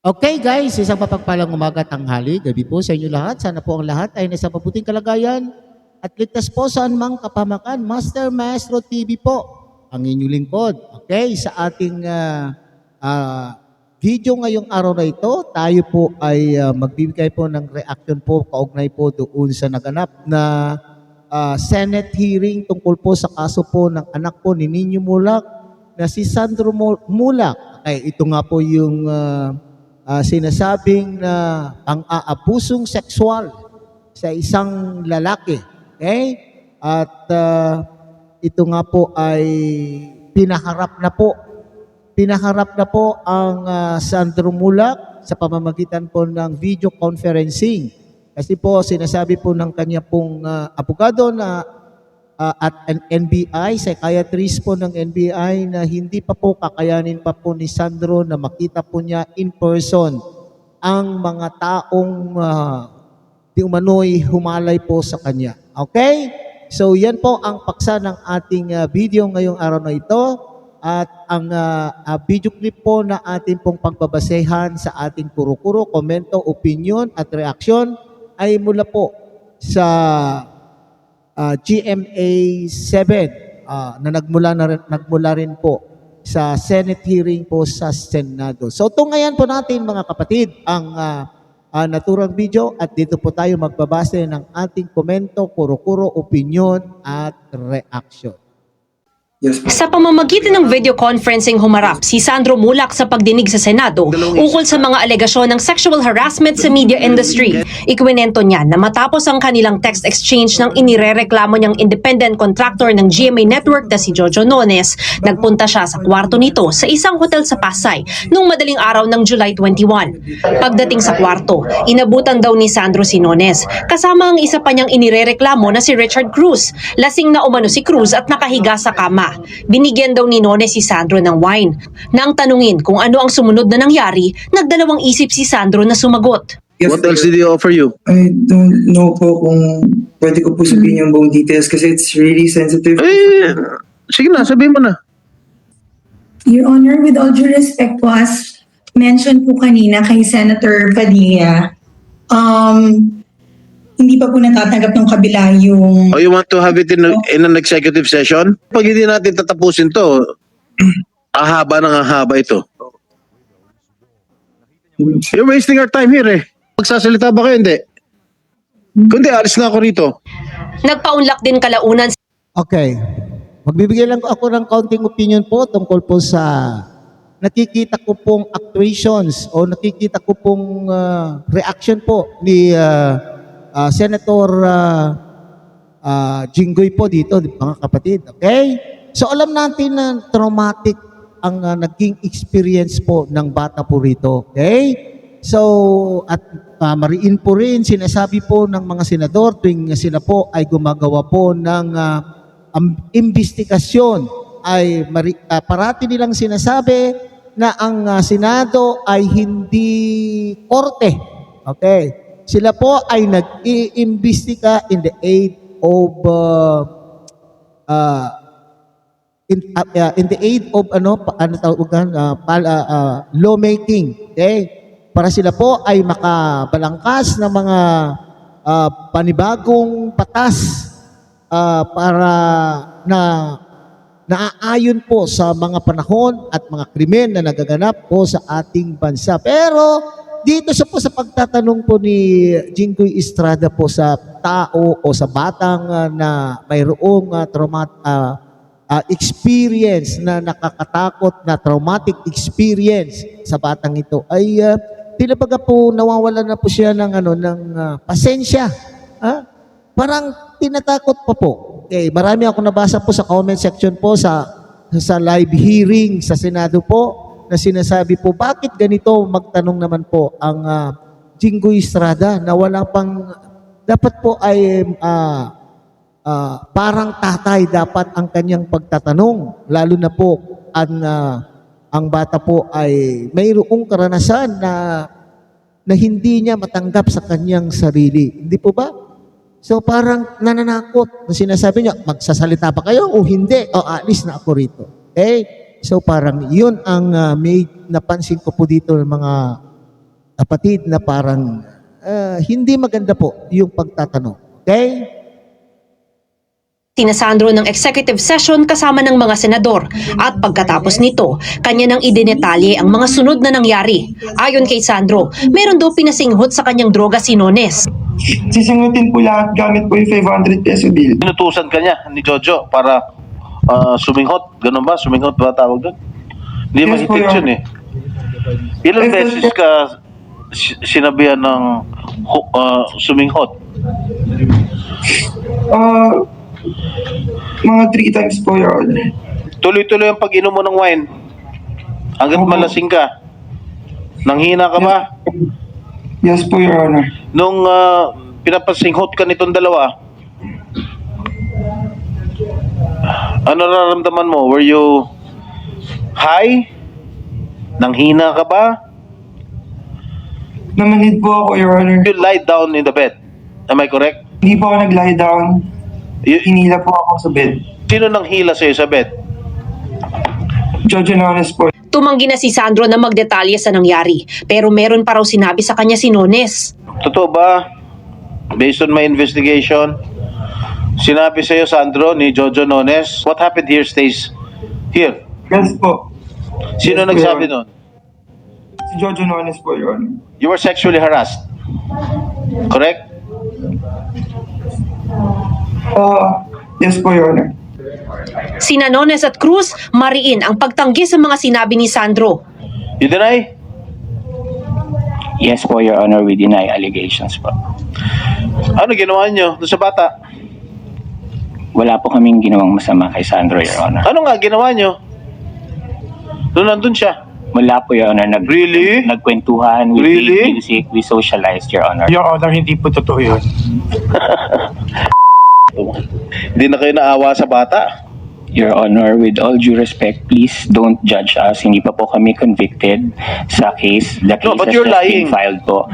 Okay guys, isang mapagpalang umaga, tanghali, gabi po sa inyo lahat. Sana po ang lahat ay nasa mabuting kalagayan at ligtas po sa anumang kapamakan. Master Maestro TV po, ang inyong lingkod. Okay, sa ating video ngayong araw na ito, tayo po ay magbibigay po ng reaction po, kaugnay po doon sa naganap na Senate hearing tungkol po sa kaso po ng anak po ni Nino Mulak na si Sandro Mulak. Okay, ito nga po yung sinasabing na pang-aabusong sexual sa isang lalaki. Okay? At ito nga po ay pinaharap na po ang Sandro Mulak sa pamamagitan po ng video conferencing. Kasi po sinasabi po ng kanya pong abogado na at an NBI, psychiatrist po ng NBI na hindi pa po kakayanin pa po ni Sandro na makita po niya in person ang mga taong di umano'y humalay po sa kanya. Okay? So yan po ang paksa ng ating video ngayong araw na ito at ang video clip po na ating pong pagbabasehan sa ating kuro-kuro, komento, opinion at reaksyon ay mula po sa GMA 7 na nagmula rin po sa Senate hearing po sa Senado. So tungayan po natin mga kapatid ang naturang video at dito po tayo magbabase ng ating komento, kuro-kuro, opinion at reaction. Sa pamamagitan ng video conferencing humarap si Sandro Mulak sa pagdinig sa Senado ukol sa mga alegasyon ng sexual harassment sa media industry. Ikwinento niya na matapos ang kanilang text exchange ng inirereklamo niyang independent contractor ng GMA Network na si Jojo Nones, nagpunta siya sa kwarto nito sa isang hotel sa Pasay noong madaling araw ng July 21. Pagdating sa kwarto, inabutan daw ni Sandro si Nones, kasama ang isa pa niyang inirereklamo na si Richard Cruz. Lasing na umano si Cruz at nakahiga sa kama. Binigyan daw ni Nones si Sandro ng wine. Nang tanungin kung ano ang sumunod na nangyari, nagdalawang isip si Sandro na sumagot. What else did he offer you? I don't know po kung pwede ko po sabihin yung buong details kasi it's really sensitive. Sige na, sabihin mo na. Your Honor, with all due respect po, as mentioned po kanina kay Senator Padilla, hindi pa po natatanggap ng kabila yung... Oh, you want to have it in an executive session? Pag hindi natin tatapusin to, ahaba ng ahaba ito. You're wasting our time here eh. Magsasalita ba kayo? Hindi. Kundi, alis na ako rito. Nagpaunlak din kalaunan Okay. Magbibigay lang ako ng kaunting opinion po tungkol po sa nakikita ko pong actuations o nakikita ko pong reaction po ni Senator Jinggoy po dito, mga kapatid. Okay? So alam natin na traumatic ang naging experience po ng bata po rito. Okay? So at mariin po rin sinasabi po ng mga senador tuwing sila po ay gumagawa po ng investigasyon ay parati nilang sinasabi na ang Senado ay hindi korte. Okay? Sila po ay nag-iimbestiga in the aid of lawmaking. Okay? Para sila po ay makabalangkas ng mga panibagong patas para na naaayon po sa mga panahon at mga krimen na nagaganap po sa ating bansa. Pero dito sa pagtatanong po ni Jinggoy Estrada po sa tao o sa batang na mayroong experience na nakakatakot na traumatic experience sa batang ito ay tila baga po nawawalan na po siya ng pasensya. Parang tinatakot pa po. Okay, marami ako nabasa po sa comment section po sa live hearing sa Senado po na sinasabi po, bakit ganito magtanong naman po ang Jinggoy Estrada na wala pang, dapat po ay parang tatay dapat ang kanyang pagtatanong. Lalo na po ang bata po ay mayroong karanasan na hindi niya matanggap sa kanyang sarili. Hindi po ba? So parang nananakot na sinasabi niya, magsasalita ba kayo o hindi? O alis na ako rito. Okay? So parang yun ang may napansin ko po dito ng mga kapatid, na parang hindi maganda po yung pagtatanong. Okay? Sina Sandro ng executive session kasama ng mga senador at pagkatapos nito, kanya nang idinetalye ang mga sunod na nangyari. Ayon kay Sandro, meron daw pinasinghot sa kanyang droga si Nones. Sisingutin po lahat gamit po yung 500 peso bill. Inutusan ka niya ni Jojo para suminghot. Ganun ba? Suminghot ba tawag doon? Hindi Yes, mahigpit Kuya. yun eh. Ilang beses ka sinabihan ng suminghot? Mga 3 times po, Your Honor. Tuloy-tuloy ang pag-inom mo ng wine. Hanggat Opo. malasing ka. Nanghina ka ba? Yes po, Your Honor. Nung pinapasinghot ka nitong dalawa, ano nararamdaman mo? Were you high? Nanghina ka ba? Namanid po ako, Your Honor. You lie down in the bed. Am I correct? Hindi po ako nag-lie down. Hinila po ako sa bed. Sino nang hila sa'yo sa bed? Jojo Nones po. Tumanggi na si Sandro na magdetalye sa nangyari, pero meron pa raw sinabi sa kanya si Nones. Totoo ba? Based on my investigation, sinabi sa'yo, Sandro, ni Jojo Nones, what happened here stays here. Yes po. Sino Yes, nagsabi Your nun? Si Jojo Nones po, Your Honor. You were sexually harassed. Correct? Yes po, Your Honor. Sina Nones at Cruz, mariin ang pagtanggi sa mga sinabi ni Sandro. You deny? Yes po, Your Honor, we deny allegations po. Ano ginawa nyo doon sa bata? Wala po kaming ginawang masama kay Sandro, Your Honor. Ano nga ginawa nyo? Doon nandun siya. Wala po, Your Honor. Really? Nagkwentuhan, we Really? played music, we socialized, Your Honor. Your Honor, hindi po totoo yun. Hindi na kayo naawa sa bata. Your Honor, with all due respect, please don't judge us. Hindi pa po kami convicted sa case. The case No, but has you're just been lying. filed po.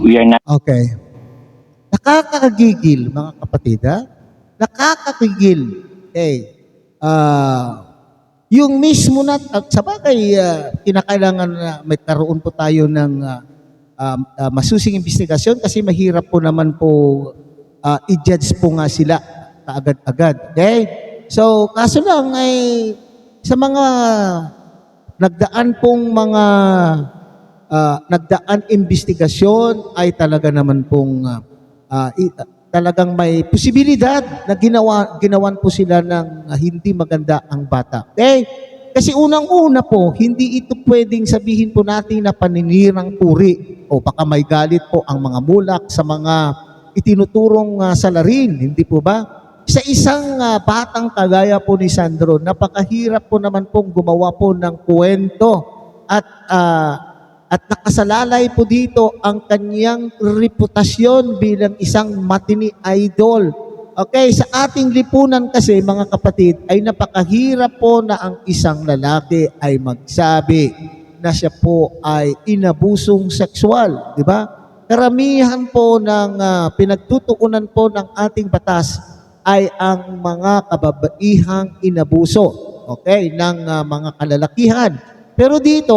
We are not Okay. Nakakagigil, mga kapatid, ha? Nakakagigil. Okay. Yung mismo na, sa bagay, kinakailangan na may karoon po tayo ng masusing investigasyon kasi mahirap po naman po i-judge po nga sila kaagad-agad. Okay? So, kaso lang ay sa mga nagdaan investigasyon ay talaga naman pong talagang may posibilidad na ginawan po sila ng hindi maganda ang bata. Okay? Kasi unang-una po, hindi ito pwedeng sabihin po natin na paninirang puri o baka may galit po ang mga mulak sa mga itinuturong salarin, hindi po ba? Sa isang batang kagaya po ni Sandro, napakahirap po naman pong gumawa po ng kwento at nakasalalay po dito ang kanyang reputasyon bilang isang matini idol. Okay, sa ating lipunan kasi mga kapatid, ay napakahirap po na ang isang lalaki ay magsabi na siya po ay inabusong sexual, di ba? Karamihan po ng pinagtutuunan po ng ating batas ay ang mga kababaihang inabuso, okay, ng mga kalalakihan. Pero dito,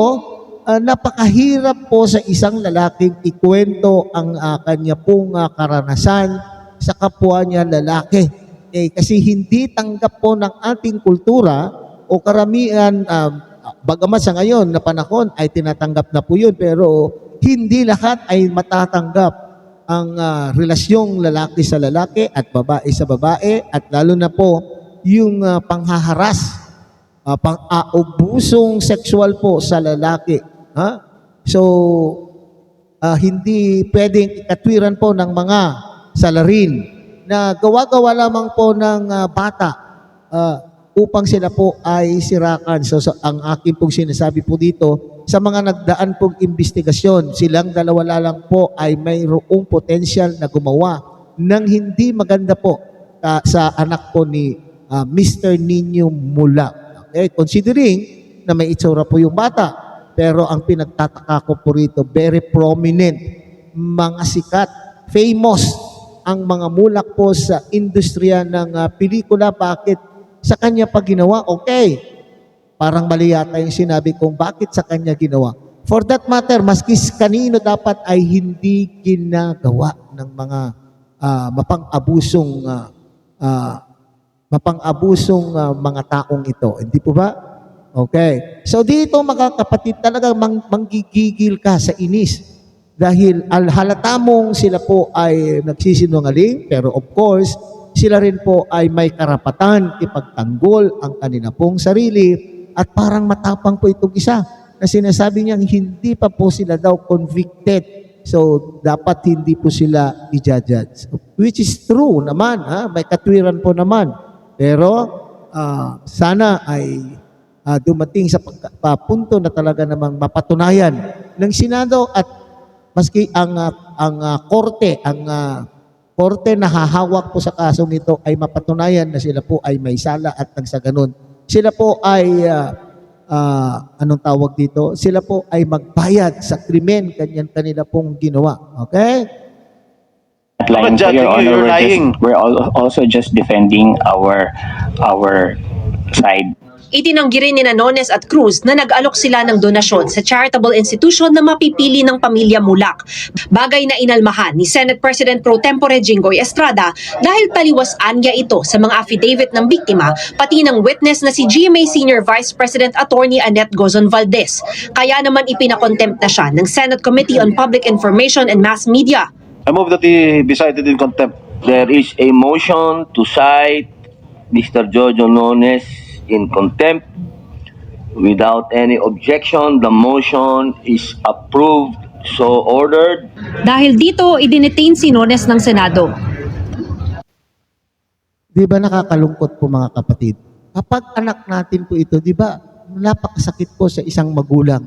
napakahirap po sa isang lalaking ikwento ang kanya pong karanasan sa kapwa niya lalaki. Kasi hindi tanggap po ng ating kultura o karamihan, bagamat sa ngayon na panahon ay tinatanggap na po yun, pero hindi lahat ay matatanggap ang relasyong lalaki sa lalaki at babae sa babae at lalo na po yung panghaharas, pang-aabusong sexual po sa lalaki. Ha? So, hindi pwedeng ikatwiran po ng mga salarin na gawa-gawa lamang po ng bata upang sila po ay sirakan. So, ang akin pong sinasabi po dito, sa mga nagdaan pong investigasyon, silang dalawa lang po ay mayroong potensyal na gumawa ng hindi maganda po sa anak po ni Mr. Nino Mula. Okay? Considering na may itsura po yung bata, pero ang pinagtataka ko po rito, very prominent, mga sikat, famous, ang mga mulak po sa industriya ng pelikula. Bakit sa kanya pa ginawa? Okay. Parang mali yata yung sinabi kong bakit sa kanya ginawa. For that matter, maski kanino dapat ay hindi ginagawa ng mga mapang-abusong mga taong ito. Hindi po ba? Okay. So dito mga kapatid, talagang manggigigil ka sa inis. Dahil halata mong sila po ay nagsisinungaling, pero of course, sila rin po ay may karapatan ipagtanggol ang kanila pong sarili at parang matapang po itong isa na sinasabi niyang hindi pa po sila daw convicted. So, dapat hindi po sila i-judge. Which is true naman, may katwiran po naman. Pero, sana ay dumating sa punto na talaga namang mapatunayan ng Senado at maski ang korte na hahawak po sa kasong ito ay mapatunayan na sila po ay may sala at nang sa ganun, sila po ay anong tawag dito? Sila po ay magbayad sa krimen kanila pong ginawa. Okay? Lying po, judging Your you, Honor, you're lying. we're also just defending our side. Itinanggi rin ni Nones at Cruz na nag-alok sila ng donasyon sa charitable institution na mapipili ng pamilya Mulak. Bagay na inalmahan ni Senate President Pro Tempore Jinggoy Estrada dahil taliwasan niya ito sa mga affidavit ng biktima pati ng witness na si GMA Senior Vice President Attorney Annette Gozon Valdez. Kaya naman ipinakontempt na siya ng Senate Committee on Public Information and Mass Media. I move that he be cited in contempt. There is a motion to cite Mr. Jojo Nones in contempt. Without any objection, the motion is approved. So ordered. Dahil dito, idinetain si Nones ng Senado. Di ba nakakalungkot po mga kapatid? Kapag anak natin po ito, di ba napakasakit po sa isang magulang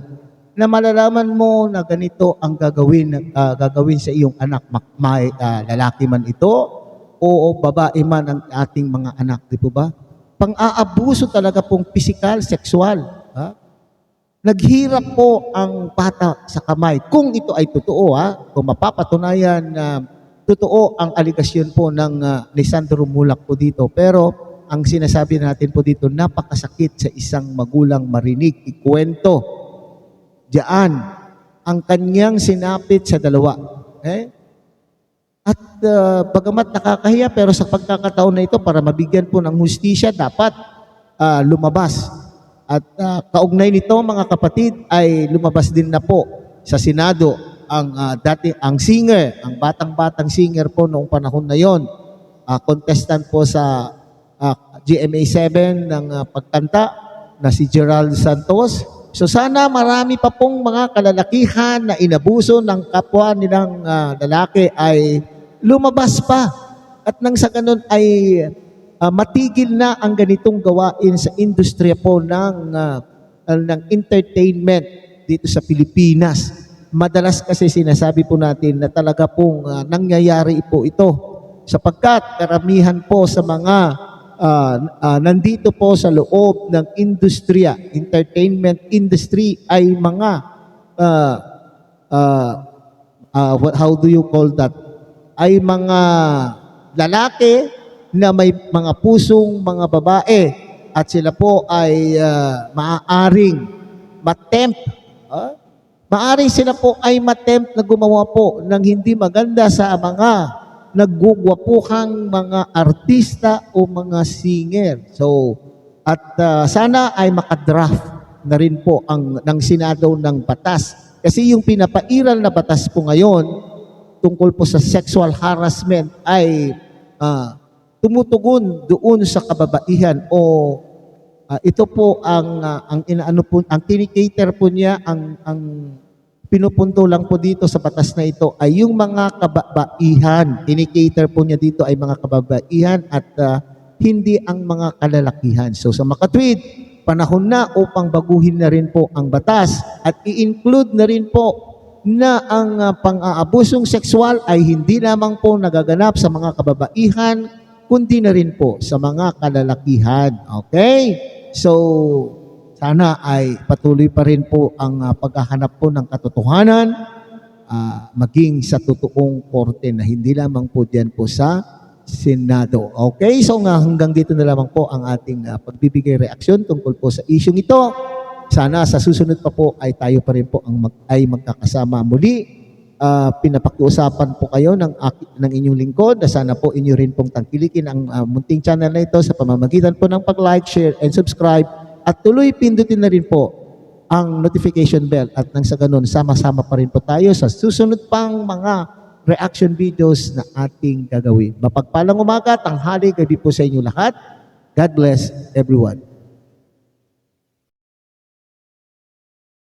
na malalaman mo na ganito ang gagawin sa iyong anak, may lalaki man ito o babae man ang ating mga anak, di po ba? Pang-aabuso talaga pong physical, sexual. Naghirap po ang bata sa kamay. Kung ito ay totoo, kung mapapatunayan na totoo ang aligasyon po ng Lisandro Mulak po dito. Pero ang sinasabi natin po dito, napakasakit sa isang magulang marinig, ikwento diyan ang kanyang sinapit sa dalawa. Okay? At bagamat nakakahiya, pero sa pagkakataon na ito, para mabigyan po ng hustisya, dapat lumabas. At kaugnay nito, mga kapatid, ay lumabas din na po sa Senado ang singer, ang batang-batang singer po noong panahon na yon, contestant po sa GMA7 ng pagkanta na si Gerald Santos. So sana marami pa pong mga kalalakihan na inabuso ng kapwa nilang lalaki ay lumabas pa. At nang sa ganun ay matigil na ang ganitong gawain sa industriya po ng entertainment dito sa Pilipinas. Madalas kasi sinasabi po natin na talaga pong nangyayari po ito sapagkat karamihan po sa mga nandito po sa loob ng industriya, entertainment industry ay mga how do you call that? Ay mga lalaki na may mga pusong mga babae at sila po ay maaaring matempt. Maaring sila po ay matempt na gumawa po ng hindi maganda sa mga naggugwapuhang mga artista o mga singer. So, at sana ay makadraft na rin po ng Senado ng batas. Kasi yung pinapairal na batas po ngayon tungkol po sa sexual harassment ay tumutugon doon sa kababaihan o ito po ang inaano po, ang kinikater po niya, ang pinupunto lang po dito sa batas na ito ay yung mga kababaihan. Kinikater po niya dito ay mga kababaihan at hindi ang mga kalalakihan. So sa makatwid, panahon na upang baguhin na rin po ang batas at i-include na rin po na ang pang-aabusong sexual ay hindi lamang po nagaganap sa mga kababaihan, kundi na rin po sa mga kalalakihan. Okay? So, sana ay patuloy pa rin po ang paghahanap po ng katotohanan maging sa totoong korte na hindi lamang po diyan po sa Senado. Okay, so hanggang dito na lamang po ang ating pagbibigay reaksyon tungkol po sa isyung ito. sana sa susunod pa po ay tayo pa rin po ay magkakasama muli. Pinapakiusapan po kayo ng inyong lingkod na sana po inyo rin pong tangkilikin ang munting channel na ito sa pamamagitan po ng pag-like, share, and subscribe, at tuloy pindutin na rin po ang notification bell, at nang sa ganun sama-sama pa rin po tayo sa susunod pang mga reaction videos na ating gagawin. Mapagpalang umaga, tanghali, gabi po sa inyo lahat. God bless everyone.